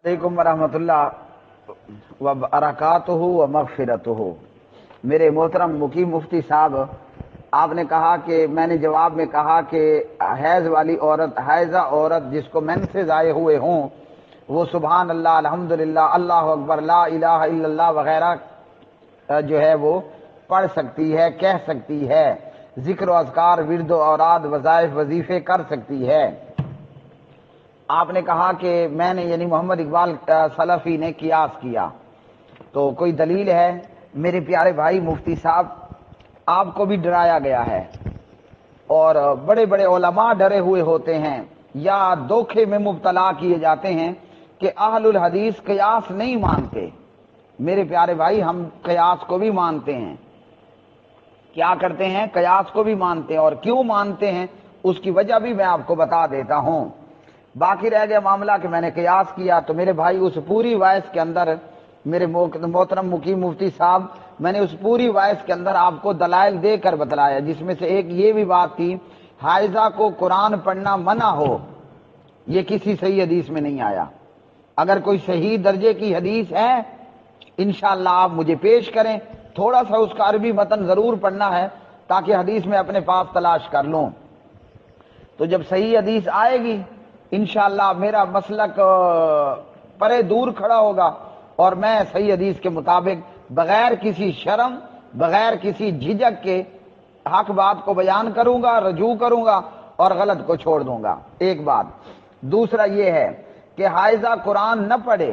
علیکم ورحمۃ اللہ وبرکاتہ و مغفرتہ۔ میرے محترم مقیم مفتی صاحب، آپ نے کہا کہ میں نے جواب میں کہا کہ حیض والی عورت، حائضہ عورت جس کو مینسز آئے ہوئے ہوں، وہ سبحان اللہ، الحمدللہ، اللہ اکبر، لا الہ الا اللہ وغیرہ جو ہے وہ پڑھ سکتی ہے، کہہ سکتی ہے، ذکر و اذکار، ورد و اوراد، وظائف، وظیفے کر سکتی ہے۔ آپ نے کہا کہ میں نے یعنی محمد اقبال سلفی نے قیاس کیا، تو کوئی دلیل ہے؟ میرے پیارے بھائی مفتی صاحب، آپ کو بھی ڈرایا گیا ہے اور بڑے بڑے علماء ڈرے ہوئے ہوتے ہیں یا دھوکے میں مبتلا کیے جاتے ہیں کہ اہل الحدیث قیاس نہیں مانتے۔ میرے پیارے بھائی، ہم قیاس کو بھی مانتے ہیں۔ کیا کرتے ہیں؟ قیاس کو بھی مانتے ہیں، اور کیوں مانتے ہیں اس کی وجہ بھی میں آپ کو بتا دیتا ہوں۔ باقی رہ گیا معاملہ کہ میں نے قیاس کیا، تو میرے بھائی اس پوری وائس کے اندر، میرے محترم مقیم مفتی صاحب، میں نے اس پوری وائس کے اندر آپ کو دلائل دے کر بتلایا، جس میں سے ایک یہ بھی بات تھی حائضہ کو قرآن پڑھنا منع ہو، یہ کسی صحیح حدیث میں نہیں آیا۔ اگر کوئی صحیح درجے کی حدیث ہے انشاءاللہ آپ مجھے پیش کریں، تھوڑا سا اس کا عربی متن ضرور پڑھنا ہے تاکہ حدیث میں اپنے پاس تلاش کر لوں، تو جب صحیح حدیث آئے گی انشاءاللہ میرا مسلک پرے دور کھڑا ہوگا اور میں صحیح حدیث کے مطابق بغیر کسی شرم، بغیر کسی جھجک کے حق بات کو بیان کروں گا، رجوع کروں گا اور غلط کو چھوڑ دوں گا۔ ایک بات۔ دوسرا یہ ہے کہ حائضہ قرآن نہ پڑھے،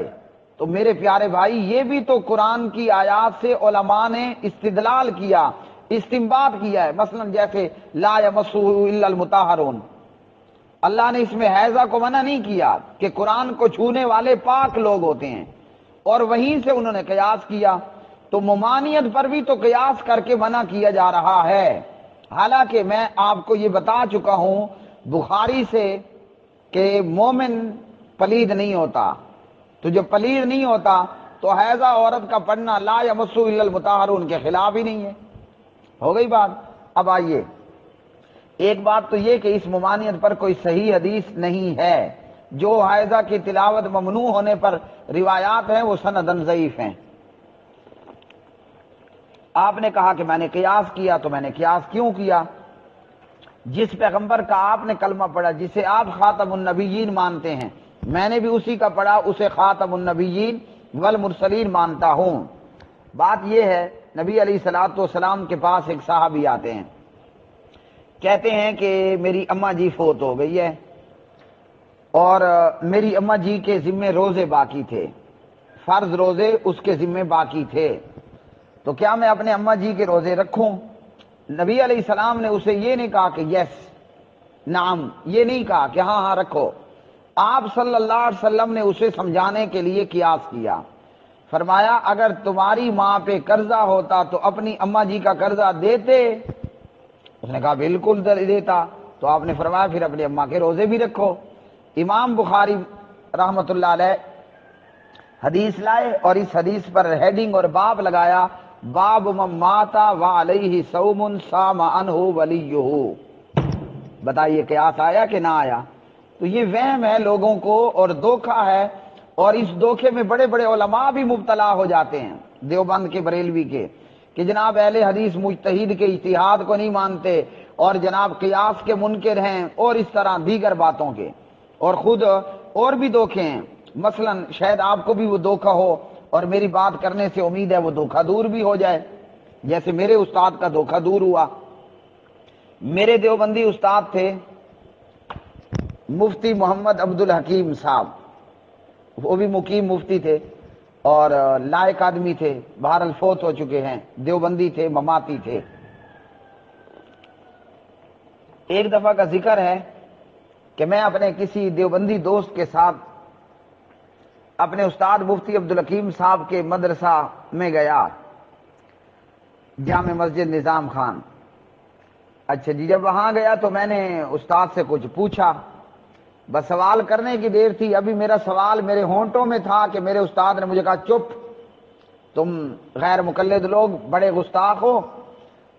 تو میرے پیارے بھائی یہ بھی تو قرآن کی آیات سے علماء نے استدلال کیا، استنباط کیا ہے۔ مثلا جیسے لا یمسہ الا المطہرون، اللہ نے اس میں حیضہ کو منع نہیں کیا کہ قرآن کو چھونے والے پاک لوگ ہوتے ہیں، اور وہیں سے انہوں نے قیاس کیا، تو ممانعت پر بھی تو قیاس کر کے منع کیا جا رہا ہے۔ حالانکہ میں آپ کو یہ بتا چکا ہوں بخاری سے کہ مومن پلید نہیں ہوتا، تو جو پلید نہیں ہوتا تو حیضہ عورت کا پڑھنا لا یمسہ الا المطہرون کے خلاف ہی نہیں ہے۔ ہو گئی بات۔ اب آئیے، ایک بات تو یہ کہ اس ممانعت پر کوئی صحیح حدیث نہیں ہے، جو حائضہ کی تلاوت ممنوع ہونے پر روایات ہیں وہ سندن ضعیف ہیں۔ آپ نے کہا کہ میں نے قیاس کیا، تو میں نے قیاس کیوں کیا؟ جس پیغمبر کا آپ نے کلمہ پڑھا، جسے آپ خاتم النبیین مانتے ہیں، میں نے بھی اسی کا پڑھا، اسے خاتم النبیین والمرسلین مانتا ہوں۔ بات یہ ہے، نبی علیہ الصلوۃ والسلام کے پاس ایک صحابی آتے ہیں، کہتے ہیں کہ میری اماں جی فوت ہو گئی ہے اور میری اماں جی کے ذمے روزے باقی تھے، فرض روزے اس کے ذمے باقی تھے، تو کیا میں اپنے اماں جی کے روزے رکھوں؟ نبی علیہ السلام نے اسے یہ نہیں کہا کہ یس، نعم، یہ نہیں کہا کہ ہاں ہاں رکھو۔ آپ صلی اللہ علیہ وسلم نے اسے سمجھانے کے لیے قیاس کیا، فرمایا اگر تمہاری ماں پہ قرضہ ہوتا تو اپنی اماں جی کا قرضہ دیتے؟ اس نے کہا بالکل دیتا۔ تو آپ نے فرمایا پھر اپنی اماں کے روزے بھی رکھو۔ امام بخاری رحمت اللہ علیہ حدیث لائے اور اس حدیث پر ہیڈنگ اور باب لگایا، باب من مات وعلیہ صوم صام عنہ ولیہ۔ بتائیے قیاس آیا کہ نہ آیا؟ تو یہ وہم ہے لوگوں کو اور دھوکہ ہے، اور اس دھوکے میں بڑے بڑے علماء بھی مبتلا ہو جاتے ہیں، دیوبند کے، بریلوی کے، کہ جناب اہل حدیث مجتہد کے اجتہاد کو نہیں مانتے اور جناب قیاس کے منکر ہیں، اور اس طرح دیگر باتوں کے، اور خود اور بھی دھوکے ہیں۔ مثلا شاید آپ کو بھی وہ دھوکہ ہو اور میری بات کرنے سے امید ہے وہ دھوکہ دور بھی ہو جائے، جیسے میرے استاد کا دھوکہ دور ہوا۔ میرے دیوبندی استاد تھے مفتی محمد عبد الحکیم صاحب، وہ بھی مقیم مفتی تھے اور لائق آدمی تھے، بہرحال فوت ہو چکے ہیں، دیوبندی تھے، مماتی تھے۔ ایک دفعہ کا ذکر ہے کہ میں اپنے کسی دیوبندی دوست کے ساتھ اپنے استاد مفتی عبد الحکیم صاحب کے مدرسہ میں گیا، جامع مسجد نظام خان۔ اچھا جی، جب وہاں گیا تو میں نے استاد سے کچھ پوچھا، بس سوال کرنے کی دیر تھی، ابھی میرا سوال میرے ہونٹوں میں تھا کہ میرے استاد نے مجھے کہا چپ، تم غیر مقلد لوگ بڑے گستاخ ہو،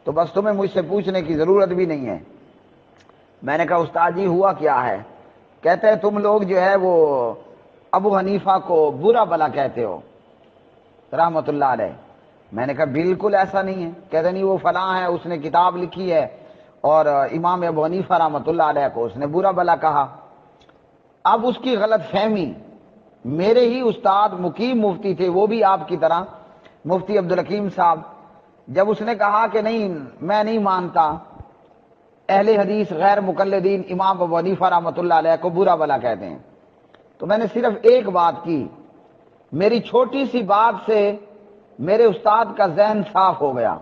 تو بس تمہیں مجھ سے پوچھنے کی ضرورت بھی نہیں ہے۔ میں نے کہا استاد جی ہوا کیا ہے؟ کہتے ہیں تم لوگ جو ہے وہ ابو حنیفہ کو برا بلا کہتے ہو رحمت اللہ علیہ۔ میں نے کہا بالکل ایسا نہیں ہے۔ کہتے نہیں وہ فلاں ہے، اس نے کتاب لکھی ہے اور امام ابو حنیفہ رحمت اللہ علیہ کو اس نے برا بلا کہا۔ اب اس کی غلط فہمی، میرے ہی استاد مقیم مفتی تھے، وہ بھی آپ کی طرح، مفتی عبدالحکیم صاحب، جب اس نے کہا کہ نہیں میں نہیں مانتا اہل حدیث غیر مقلدین امام ابو حنیفہ رحمت اللہ علیہ کو برا بلا کہتے ہیں، تو میں نے صرف ایک بات کی، میری چھوٹی سی بات سے میرے استاد کا ذہن صاف ہو گیا۔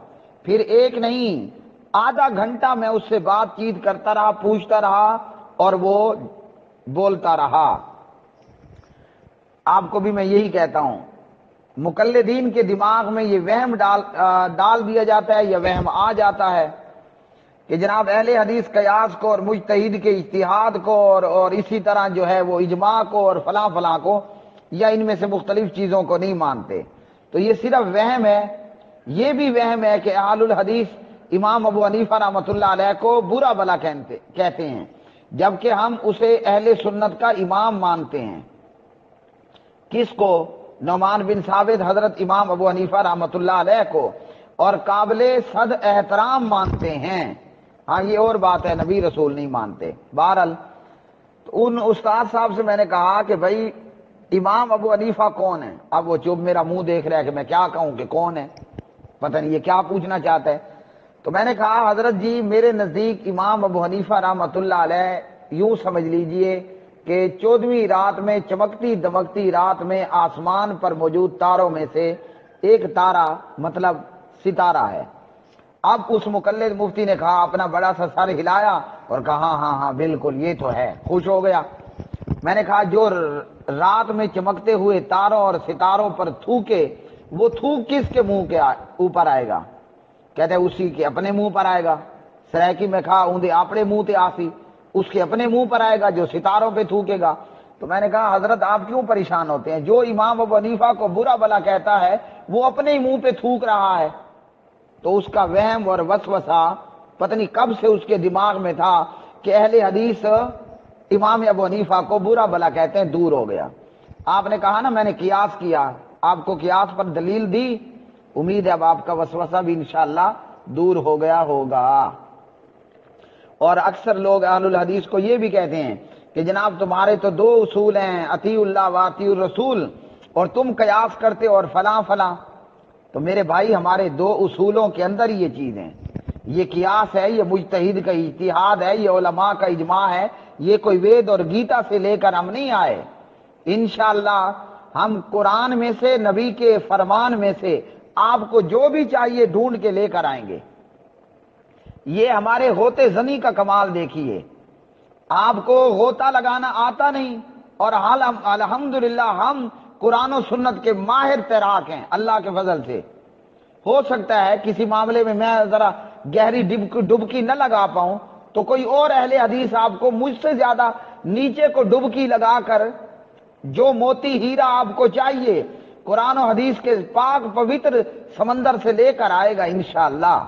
پھر ایک نہیں آدھا گھنٹہ میں اس سے بات چیت کرتا رہا، پوچھتا رہا اور وہ بولتا رہا۔ آپ کو بھی میں یہی کہتا ہوں، مقلدین کے دماغ میں یہ وہم ڈال دیا جاتا ہے یا وہم آ جاتا ہے کہ جناب اہل حدیث قیاس کو اور مجتہد کے اجتہاد کو اور اسی طرح جو ہے وہ اجماع کو اور فلاں فلاں کو یا ان میں سے مختلف چیزوں کو نہیں مانتے، تو یہ صرف وہم ہے۔ یہ بھی وہم ہے کہ اہل الحدیث امام ابو حنیفہ رحمۃ اللہ علیہ کو برا بلا کہتے ہیں، جبکہ ہم اسے اہل سنت کا امام مانتے ہیں۔ کس کو؟ نعمان بن ثابت حضرت امام ابو حنیفہ رحمۃ اللہ علیہ کو، اور قابل صد احترام مانتے ہیں۔ ہاں یہ اور بات ہے نبی رسول نہیں مانتے۔ بہرحال ان استاد صاحب سے میں نے کہا کہ بھائی امام ابو حنیفہ کون ہے؟ اب وہ چپ میرا منہ دیکھ رہا ہے کہ میں کیا کہوں کہ کون ہے، پتہ نہیں یہ کیا پوچھنا چاہتا ہے۔ تو میں نے کہا حضرت جی میرے نزدیک امام ابو حنیفہ رحمۃ اللہ علیہ یوں سمجھ لیجئے کہ 14ویں رات میں چمکتی دمکتی رات میں آسمان پر موجود تاروں میں سے ایک تارا مطلب ستارہ ہے۔ اب اس مقلد مفتی نے کہا، اپنا بڑا سا سر ہلایا اور کہا ہاں ہاں بالکل یہ تو ہے، خوش ہو گیا۔ میں نے کہا جو رات میں چمکتے ہوئے تاروں اور ستاروں پر تھوکے، وہ تھوک کس کے منہ کے اوپر آئے گا؟ کہتے اسی کے اپنے منہ پر آئے گا۔ سرائکی میں کہا اوندے اپنے منہ تے آسی، اس کے اپنے منہ پر آئے گا جو ستاروں پہ تھوکے گا۔ تو میں نے کہا حضرت آپ کیوں پریشان ہوتے ہیں؟ جو امام ابو حنیفہ کو برا بلا کہتا ہے وہ اپنے ہی منہ پہ تھوک رہا ہے۔ تو اس کا وہم اور وسوسہ پتہ نہیں کب سے اس کے دماغ میں تھا کہ اہل حدیث امام ابو حنیفہ کو برا بلا کہتے ہیں، دور ہو گیا۔ آپ نے کہا نا میں نے قیاس کیا، آپ کو قیاس پر دلیل دی، امید ہے اب آپ کا وسوسہ بھی انشاءاللہ دور ہو گیا ہوگا۔ اور اکثر لوگ اہل الحدیث کو یہ بھی کہتے ہیں کہ جناب تمہارے تو دو اصول ہیں، اطیع اللہ و اطیع الرسول، اور تم قیاس کرتے اور فلاں فلاں۔ تو میرے بھائی ہمارے دو اصولوں کے اندر یہ چیز ہیں، یہ قیاس ہے، یہ مجتہد کا اجتہاد ہے، یہ علماء کا اجماع ہے، یہ کوئی وید اور گیتا سے لے کر ہم نہیں آئے۔ انشاءاللہ ہم قرآن میں سے، نبی کے فرمان میں سے آپ کو جو بھی چاہیے ڈھونڈ کے لے کر آئیں گے۔ یہ ہمارے غوطے زنی کا کمال دیکھیے، آپ کو غوطہ لگانا آتا نہیں اور الحمدللہ ہم قرآن و سنت کے ماہر تیراک ہیں اللہ کے فضل سے۔ ہو سکتا ہے کسی معاملے میں میں ذرا گہری ڈبکی نہ لگا پاؤں تو کوئی اور اہل حدیث آپ کو مجھ سے زیادہ نیچے کو ڈبکی لگا کر جو موتی ہیرا آپ کو چاہیے قرآن و حدیث کے پاک پوتر سمندر سے لے کر آئے گا انشاءاللہ۔